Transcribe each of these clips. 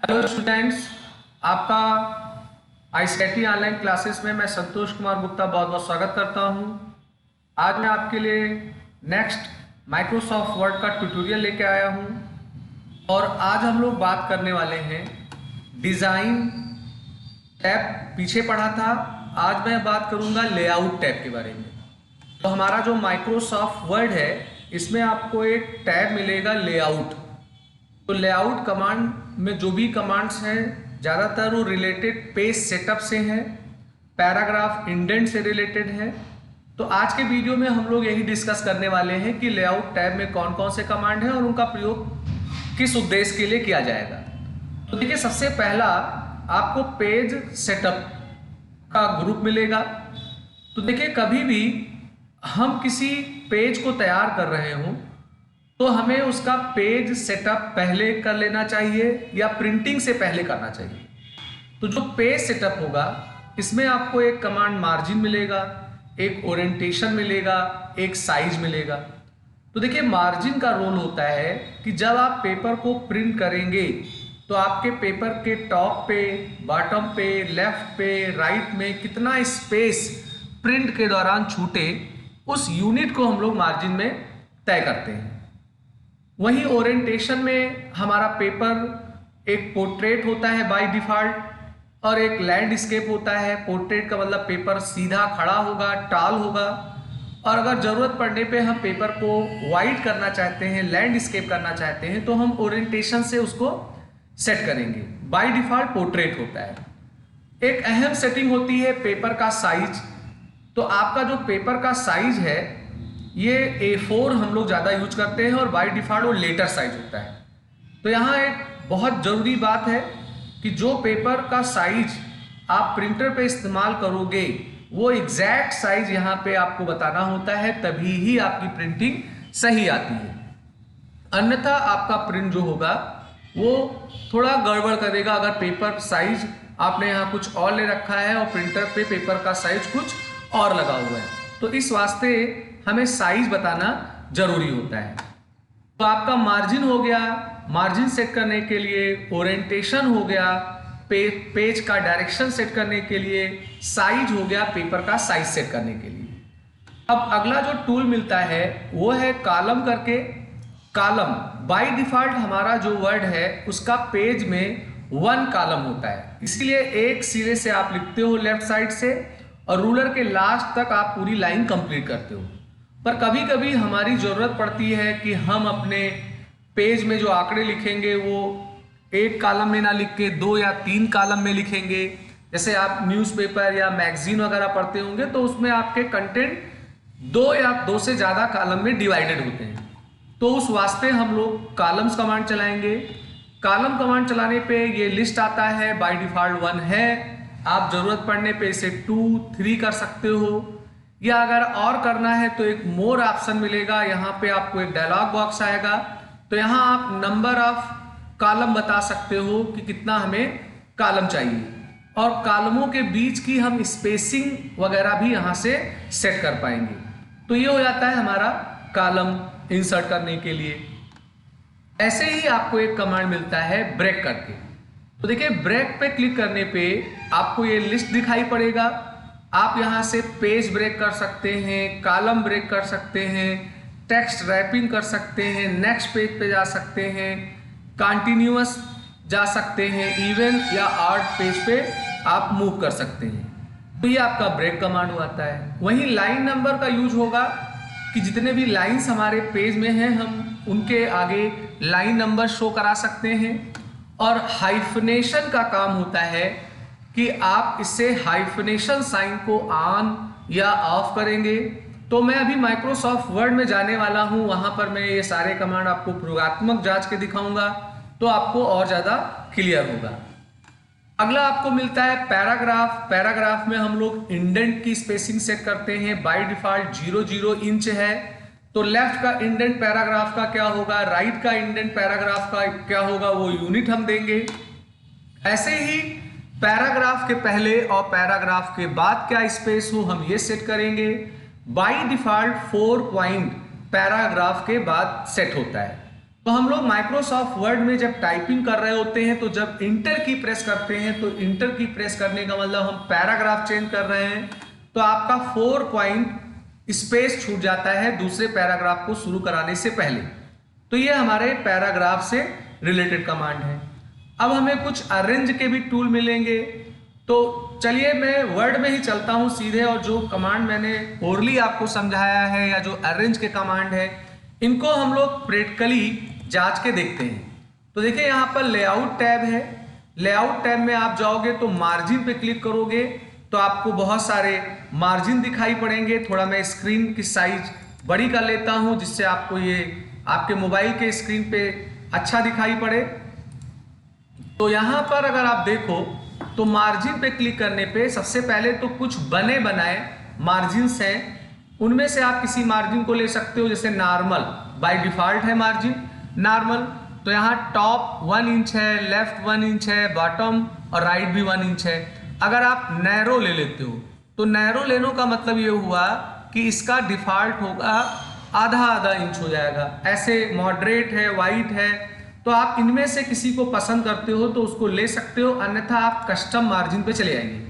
Hello students, आपका ICT online classes में मैं संतोष कुमार गुप्ता बहुत बहुत स्वागत करता हूं। आज मैं आपके लिए नेक्स्ट माइक्रोसॉफ्ट वर्ड का ट्यूटोरियल लेके आया हूं और आज हम लोग बात करने वाले हैं डिज़ाइन टैब। पीछे पढ़ा था, आज मैं बात करूंगा लेआउट टैब के बारे में। तो हमारा जो माइक्रोसॉफ्ट वर्ड है इसमें आपको एक टैब मिलेगा लेआउट। तो लेआउट कमांड में जो भी कमांड्स हैं ज़्यादातर वो रिलेटेड पेज सेटअप से हैं, पैराग्राफ इंडेंट से रिलेटेड है। तो आज के वीडियो में हम लोग यही डिस्कस करने वाले हैं कि लेआउट टैब में कौन कौन से कमांड हैं और उनका प्रयोग किस उद्देश्य के लिए किया जाएगा। तो देखिए, सबसे पहला आपको पेज सेटअप का ग्रुप मिलेगा। तो देखिए, कभी भी हम किसी पेज को तैयार कर रहे हों तो हमें उसका पेज सेटअप पहले कर लेना चाहिए या प्रिंटिंग से पहले करना चाहिए। तो जो पेज सेटअप होगा इसमें आपको एक कमांड मार्जिन मिलेगा, एक ओरिएंटेशन मिलेगा, एक साइज मिलेगा। तो देखिए, मार्जिन का रोल होता है कि जब आप पेपर को प्रिंट करेंगे तो आपके पेपर के टॉप पे, बॉटम पे, लेफ्ट पे, राइट में कितना स्पेस प्रिंट के दौरान छूटे, उस यूनिट को हम लोग मार्जिन में तय करते हैं। वहीं ओरिएंटेशन में हमारा पेपर एक पोर्ट्रेट होता है बाय डिफॉल्ट और एक लैंडस्केप होता है। पोर्ट्रेट का मतलब पेपर सीधा खड़ा होगा, टाल होगा, और अगर ज़रूरत पड़ने पे हम पेपर को वाइड करना चाहते हैं, लैंडस्केप करना चाहते हैं, तो हम ओरिएंटेशन से उसको सेट करेंगे। बाय डिफॉल्ट पोर्ट्रेट होता है। एक अहम सेटिंग होती है पेपर का साइज। तो आपका जो पेपर का साइज है ये A4 हम लोग ज़्यादा यूज करते हैं और बाय डिफॉल्ट वो लेटर साइज होता है। तो यहाँ एक बहुत ज़रूरी बात है कि जो पेपर का साइज आप प्रिंटर पे इस्तेमाल करोगे वो एग्जैक्ट साइज यहाँ पे आपको बताना होता है, तभी ही आपकी प्रिंटिंग सही आती है। अन्यथा आपका प्रिंट जो होगा वो थोड़ा गड़बड़ करेगा अगर पेपर साइज आपने यहाँ कुछ और ले रखा है और प्रिंटर पे पेपर का साइज कुछ और लगा हुआ है। तो इस वास्ते हमें साइज बताना जरूरी होता है। तो आपका मार्जिन हो गया, मार्जिन सेट करने के लिए ओरिएंटेशन हो गया, पेज का डायरेक्शन सेट करने के लिए साइज हो गया, पेपर का साइज सेट करने के लिए। अब अगला जो टूल मिलता है वो है कॉलम करके। कॉलम बाय डिफॉल्ट हमारा जो वर्ड है उसका पेज में 1 कॉलम होता है, इसलिए एक सिरे से आप लिखते हो लेफ्ट साइड से और रूलर के लास्ट तक आप पूरी लाइन कंप्लीट करते हो। पर कभी कभी हमारी ज़रूरत पड़ती है कि हम अपने पेज में जो आंकड़े लिखेंगे वो 1 कॉलम में ना लिख के 2 या 3 कॉलम में लिखेंगे। जैसे आप न्यूज़पेपर या मैगजीन वगैरह पढ़ते होंगे तो उसमें आपके कंटेंट 2 या 2 से ज़्यादा कॉलम में डिवाइडेड होते हैं। तो उस वास्ते हम लोग कॉलम्स कमांड चलाएंगे। कॉलम कमांड चलाने पे ये लिस्ट आता है, बाय डिफॉल्ट 1 है। आप ज़रूरत पड़ने पे इसे 2, 3 कर सकते हो, या अगर और करना है तो एक मोर ऑप्शन मिलेगा। यहाँ पे आपको एक डायलॉग बॉक्स आएगा, तो यहाँ आप नंबर ऑफ कॉलम बता सकते हो कि कितना हमें कॉलम चाहिए, और कॉलमों के बीच की हम स्पेसिंग वगैरह भी यहाँ से सेट कर पाएंगे। तो ये हो जाता है हमारा कॉलम इंसर्ट करने के लिए। ऐसे ही आपको एक कमांड मिलता है ब्रेक करके। तो देखिए, ब्रेक पे क्लिक करने पे आपको ये लिस्ट दिखाई पड़ेगा। आप यहाँ से पेज ब्रेक कर सकते हैं, कॉलम ब्रेक कर सकते हैं, टेक्स्ट रैपिंग कर सकते हैं, नेक्स्ट पेज पे जा सकते हैं, कंटिन्यूअस जा सकते हैं, इवन या आर्ट पेज पे आप मूव कर सकते हैं। तो ये आपका ब्रेक कमांड आता है। वहीं लाइन नंबर का यूज होगा कि जितने भी लाइंस हमारे पेज में हैं हम उनके आगे लाइन नंबर शो करा सकते हैं। और हाइफनेशन का काम होता है कि आप इससे हाइफनेशन साइन को ऑन या ऑफ करेंगे। तो मैं अभी माइक्रोसॉफ्ट वर्ड में जाने वाला हूं, वहां पर मैं ये सारे कमांड आपको प्रयोगात्मक जांच के दिखाऊंगा, तो आपको और ज़्यादा क्लियर होगा। अगला आपको मिलता है पैराग्राफ। पैराग्राफ में हम लोग इंडेंट की स्पेसिंग सेट करते हैं। बाय डिफॉल्ट 0.0 इंच है। तो लेफ्ट का इंडेंट पैराग्राफ का क्या होगा, राइट का इंडेंट पैराग्राफ का क्या होगा, वो यूनिट हम देंगे। ऐसे ही पैराग्राफ के पहले और पैराग्राफ के बाद क्या स्पेस हो हम ये सेट करेंगे। बाय डिफॉल्ट 4 पॉइंट पैराग्राफ के बाद सेट होता है। तो हम लोग माइक्रोसॉफ्ट वर्ड में जब टाइपिंग कर रहे होते हैं तो जब इंटर की प्रेस करते हैं तो इंटर की प्रेस करने का मतलब हम पैराग्राफ चेंज कर रहे हैं, तो आपका 4 पॉइंट स्पेस छूट जाता है दूसरे पैराग्राफ को शुरू कराने से पहले। तो ये हमारे पैराग्राफ से रिलेटेड कमांड है। अब हमें कुछ अरेंज के भी टूल मिलेंगे, तो चलिए मैं वर्ड में ही चलता हूं सीधे, और जो कमांड मैंने ओरली आपको समझाया है या जो अरेंज के कमांड है इनको हम लोग प्रैक्टिकली जांच के देखते हैं। तो देखिए यहाँ पर लेआउट टैब है। लेआउट टैब में आप जाओगे तो मार्जिन पे क्लिक करोगे तो आपको बहुत सारे मार्जिन दिखाई पड़ेंगे। थोड़ा मैं स्क्रीन की साइज बड़ी कर लेता हूं जिससे आपको ये आपके मोबाइल के स्क्रीन पे अच्छा दिखाई पड़े। तो यहाँ पर अगर आप देखो तो मार्जिन पे क्लिक करने पे सबसे पहले तो कुछ बने बनाए मार्जिन्स हैं, उनमें से आप किसी मार्जिन को ले सकते हो। जैसे नॉर्मल बाय डिफॉल्ट है मार्जिन नॉर्मल, तो यहाँ टॉप 1 इंच है, लेफ्ट 1 इंच है, बॉटम और राइट भी 1 इंच है। अगर आप नैरो ले लेते हो तो नैरो लेने का मतलब ये हुआ कि इसका डिफॉल्ट होगा आधा इंच हो जाएगा। ऐसे मॉडरेट है, वाइट है, तो आप इनमें से किसी को पसंद करते हो तो उसको ले सकते हो, अन्यथा आप कस्टम मार्जिन पे चले आएंगे।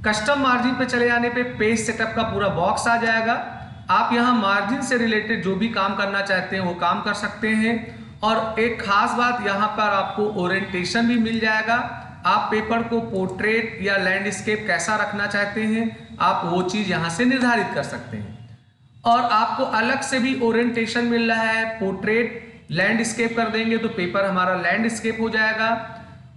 कस्टम मार्जिन पे चले जाने पे पेज सेटअप का पूरा बॉक्स आ जाएगा। आप यहाँ मार्जिन से रिलेटेड जो भी काम करना चाहते हैं वो काम कर सकते हैं। और एक खास बात, यहाँ पर आपको ओरिएंटेशन भी मिल जाएगा। आप पेपर को पोर्ट्रेट या लैंडस्केप कैसा रखना चाहते हैं आप वो चीज यहाँ से निर्धारित कर सकते हैं। और आपको अलग से भी ओरिएंटेशन मिल रहा है। पोर्ट्रेट लैंडस्केप कर देंगे तो पेपर हमारा लैंडस्केप हो जाएगा,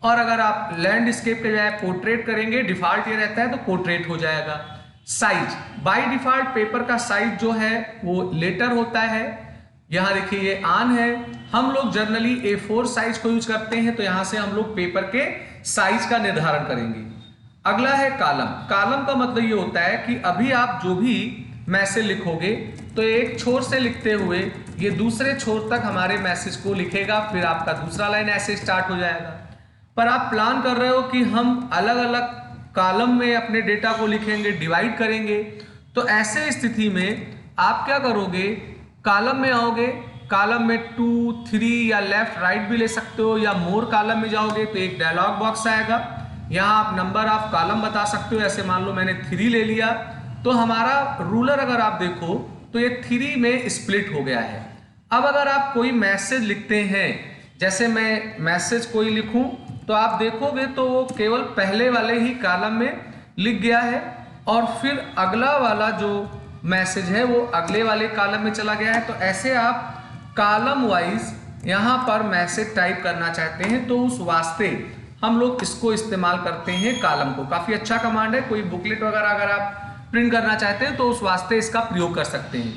और अगर आप लैंडस्केप के बजाय पोर्ट्रेट करेंगे, डिफॉल्ट ये रहता है, तो पोर्ट्रेट हो जाएगा। साइज बाय डिफॉल्ट पेपर का साइज जो है वो लेटर होता है। यहाँ देखिए ये ऑन है। हम लोग जनरली A4 साइज को यूज करते हैं, तो यहाँ से हम लोग पेपर के साइज का निर्धारण करेंगे। अगला है कॉलम। कॉलम का मतलब ये होता है कि अभी आप जो भी मैसेज लिखोगे तो एक छोर से लिखते हुए ये दूसरे छोर तक हमारे मैसेज को लिखेगा, फिर आपका दूसरा लाइन ऐसे स्टार्ट हो जाएगा। पर आप प्लान कर रहे हो कि हम अलग अलग कॉलम में अपने डेटा को लिखेंगे, डिवाइड करेंगे, तो ऐसे स्थिति में आप क्या करोगे, कॉलम में आओगे, कॉलम में 2, 3 या लेफ्ट राइट भी ले सकते हो, या मोर कॉलम में जाओगे तो एक डायलॉग बॉक्स आएगा। यहाँ आप नंबर ऑफ कॉलम बता सकते हो। ऐसे मान लो मैंने 3 ले लिया, तो हमारा रूलर अगर आप देखो तो ये 3 में स्प्लिट हो गया है। अब अगर आप कोई मैसेज लिखते हैं, जैसे मैं मैसेज कोई लिखूं तो आप देखोगे तो वो केवल पहले वाले ही कॉलम में लिख गया है, और फिर अगला वाला जो मैसेज है वो अगले वाले कॉलम में चला गया है। तो ऐसे आप कॉलम वाइज यहाँ पर मैसेज टाइप करना चाहते हैं तो उस वास्ते हम लोग इसको इस्तेमाल करते हैं कॉलम को। काफ़ी अच्छा कमांड है। कोई बुकलेट वगैरह अगर आप प्रिंट करना चाहते हैं तो उस वास्ते इसका प्रयोग कर सकते हैं।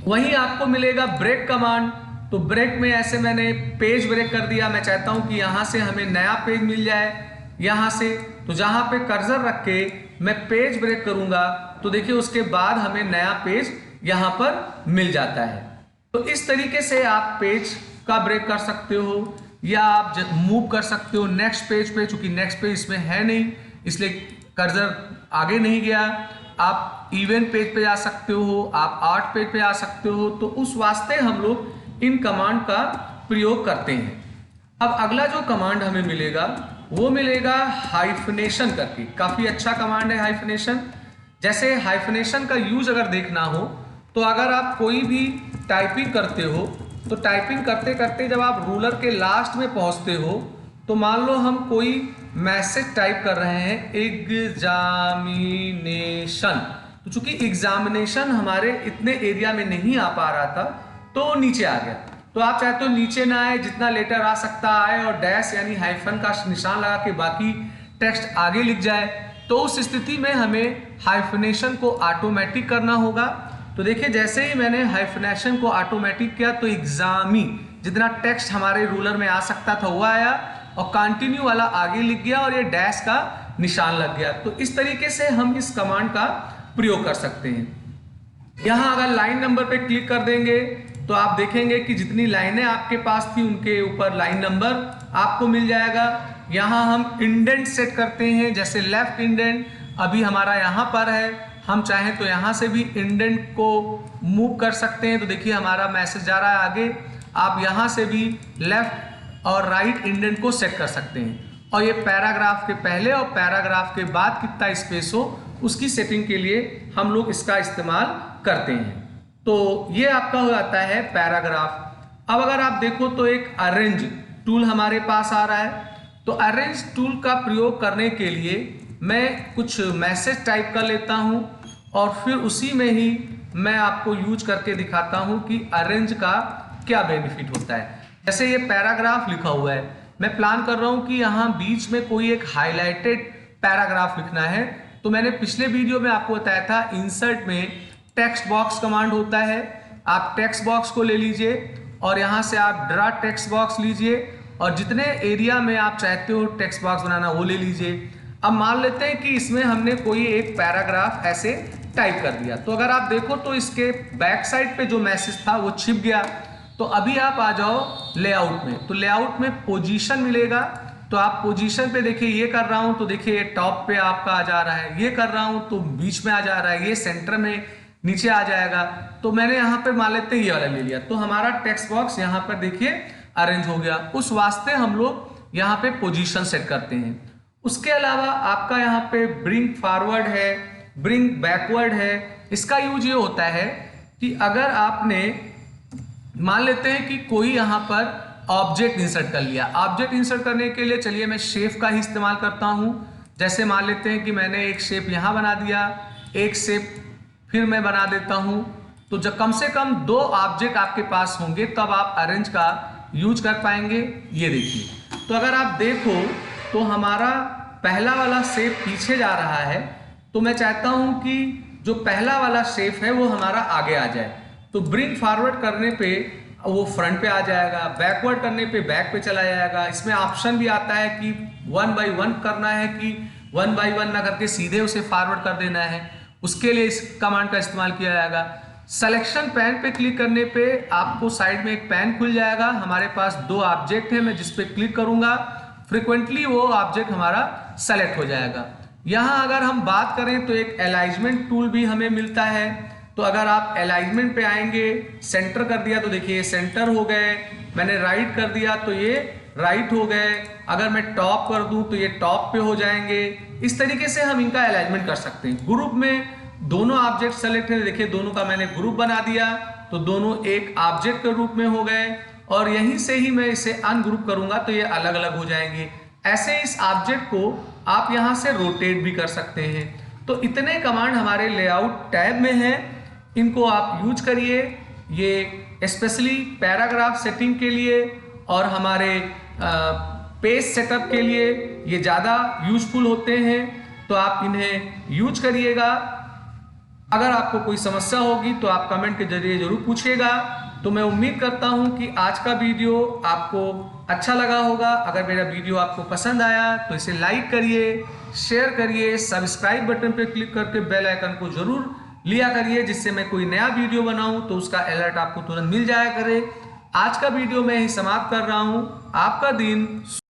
वहीं आपको मिलेगा ब्रेक कमांड। तो ब्रेक में ऐसे मैंने पेज ब्रेक कर दिया। मैं चाहता हूं कि यहां से हमें नया पेज मिल जाए यहां से, तो जहां पे कर्सर रख के मैं पेज ब्रेक करूंगा तो देखिए उसके बाद हमें नया पेज यहां पर मिल जाता है। तो इस तरीके से आप पेज का ब्रेक कर सकते हो, या आप मूव कर सकते हो नेक्स्ट पेज पे। चूंकि नेक्स्ट पेज इसमें है नहीं इसलिए कर्सर आगे नहीं गया। आप इवेंट पेज पे जा सकते हो, आप आर्ट पेज पे आ सकते हो। तो उस वास्ते हम लोग इन कमांड का प्रयोग करते हैं। अब अगला जो कमांड हमें मिलेगा वो मिलेगा हाइफनेशन करके। काफी अच्छा कमांड है हाइफनेशन। जैसे हाइफनेशन का यूज अगर देखना हो तो अगर आप कोई भी टाइपिंग करते हो तो टाइपिंग करते करते जब आप रूलर के लास्ट में पहुंचते हो तो मान लो हम कोई मैसेज टाइप कर रहे हैं एग्जामिनेशन, तो चूंकि एग्जामिनेशन हमारे इतने एरिया में नहीं आ पा रहा था तो नीचे आ गया। तो आप चाहते हो नीचे ना आए, जितना लेटर आ सकता आए, और डैश यानी हाइफन का निशान लगा के बाकी टेक्स्ट आगे लिख जाए। तो उस स्थिति में हमें हाइफनेशन को ऑटोमेटिक करना होगा। तो देखिए जैसे ही मैंने हाइफनेशन को ऑटोमेटिक किया तो एग्जामी जितना टेक्स्ट हमारे रूलर में आ सकता था वो आया, और कंटिन्यू वाला आगे लिख गया, और ये डैश का निशान लग गया। तो इस तरीके से हम इस कमांड का प्रयोग कर सकते हैं। यहाँ अगर लाइन नंबर पे क्लिक कर देंगे तो आप देखेंगे कि जितनी लाइनें आपके पास थी उनके ऊपर लाइन नंबर आपको मिल जाएगा। यहाँ हम इंडेंट सेट करते हैं, जैसे लेफ्ट इंडेंट अभी हमारा यहाँ पर है हम चाहें तो यहाँ से भी इंडेंट को मूव कर सकते हैं। तो देखिए हमारा मैसेज जा रहा है आगे, आप यहाँ से भी लेफ्ट और राइट इंडेंट को सेट कर सकते हैं। और ये पैराग्राफ के पहले और पैराग्राफ के बाद कितना स्पेस हो उसकी सेटिंग के लिए हम लोग इसका इस्तेमाल करते हैं। तो ये आपका हो जाता है पैराग्राफ। अब अगर आप देखो तो एक अरेंज टूल हमारे पास आ रहा है। तो अरेंज टूल का प्रयोग करने के लिए मैं कुछ मैसेज टाइप कर लेता हूं और फिर उसी में ही मैं आपको यूज करके दिखाता हूं कि अरेंज का क्या बेनिफिट होता है। जैसे ये पैराग्राफ लिखा हुआ है, मैं प्लान कर रहा हूं कि यहाँ बीच में कोई एक हाईलाइटेड पैराग्राफ लिखना है। तो मैंने पिछले वीडियो में आपको बताया था इंसर्ट में टेक्स्ट बॉक्स कमांड होता है। आप टेक्स्ट बॉक्स को ले लीजिए और यहाँ से आप ड्रा टेक्स्ट बॉक्स लीजिए और जितने एरिया में आप चाहते हो टेक्स्ट बॉक्स बनाना वो ले लीजिए। अब मान लेते हैं कि इसमें हमने कोई एक पैराग्राफ ऐसे टाइप कर दिया। तो अगर आप देखो तो इसके बैक साइड पे जो मैसेज था वो छिप गया। तो अभी आप आ जाओ लेआउट में, तो लेआउट में पोजीशन मिलेगा। तो आप पोजीशन पे देखिए, ये कर रहा हूं तो देखिए ये टॉप पे आपका आ जा रहा है, ये कर रहा हूं तो बीच में आ जा रहा है, ये सेंटर में नीचे आ जाएगा। तो मैंने यहाँ पे मान लेते हैं ये वाला ले लिया, तो हमारा टेक्स्ट बॉक्स यहाँ पर देखिए अरेंज हो गया। उस वास्ते हम लोग यहाँ पे पोजीशन सेट करते हैं। उसके अलावा आपका यहाँ पे ब्रिंग फॉरवर्ड है, ब्रिंग बैकवर्ड है। इसका यूज ये होता है कि अगर आपने मान लेते हैं कि कोई यहाँ पर ऑब्जेक्ट इंसर्ट कर लिया। ऑब्जेक्ट इंसर्ट करने के लिए चलिए मैं शेप का ही इस्तेमाल करता हूँ। जैसे मान लेते हैं कि मैंने एक शेप यहाँ बना दिया, एक शेप फिर मैं बना देता हूँ। तो जब कम से कम 2 ऑब्जेक्ट आपके पास होंगे तब आप अरेंज का यूज कर पाएंगे। ये देखिए, तो अगर आप देखो तो हमारा पहला वाला शेप पीछे जा रहा है। तो मैं चाहता हूं कि जो पहला वाला शेप है वो हमारा आगे आ जाए। तो ब्रिंग फॉरवर्ड करने पे वो फ्रंट पे आ जाएगा, बैकवर्ड करने पे बैक पे चला जाएगा। इसमें ऑप्शन भी आता है कि 1 by 1 करना है कि 1 by 1 ना करके सीधे उसे फॉरवर्ड कर देना है। उसके लिए इस कमांड का इस्तेमाल किया जाएगा। सिलेक्शन पैन पे क्लिक करने पे आपको साइड में एक पैन खुल जाएगा। हमारे पास 2 ऑब्जेक्ट है, मैं जिस पे क्लिक करूंगा फ्रिक्वेंटली वो ऑब्जेक्ट हमारा सेलेक्ट हो जाएगा। यहाँ अगर हम बात करें तो एक अलाइनमेंट टूल भी हमें मिलता है। तो अगर आप अलाइनमेंट पे आएंगे, सेंटर कर दिया तो देखिए ये सेंटर हो गए, मैंने राइट कर दिया तो ये राइट हो गए, अगर मैं टॉप कर दूं तो ये टॉप पे हो जाएंगे। इस तरीके से हम इनका अलाइनमेंट कर सकते हैं। ग्रुप में दोनों ऑब्जेक्ट सेलेक्ट है, देखिए दोनों का मैंने ग्रुप बना दिया तो दोनों एक ऑब्जेक्ट के रूप में हो गए और यहीं से ही मैं इसे अनग्रुप करूंगा तो ये अलग अलग हो जाएंगे। ऐसे इस ऑब्जेक्ट को आप यहां से रोटेट भी कर सकते हैं। तो इतने कमांड हमारे लेआउट टैब में हैं, इनको आप यूज करिए। ये स्पेशली पैराग्राफ सेटिंग के लिए और हमारे पेज सेटअप के लिए ये ज़्यादा यूजफुल होते हैं, तो आप इन्हें यूज करिएगा। अगर आपको कोई समस्या होगी तो आप कमेंट के जरिए जरूर पूछिएगा। तो मैं उम्मीद करता हूं कि आज का वीडियो आपको अच्छा लगा होगा। अगर मेरा वीडियो आपको पसंद आया तो इसे लाइक करिए, शेयर करिए, सब्सक्राइब बटन पर क्लिक करके बेल आइकन को जरूर लिया करिए, जिससे मैं कोई नया वीडियो बनाऊं तो उसका अलर्ट आपको तुरंत मिल जाया करे। आज का वीडियो मैं ही समाप्त कर रहा हूं। आपका दिन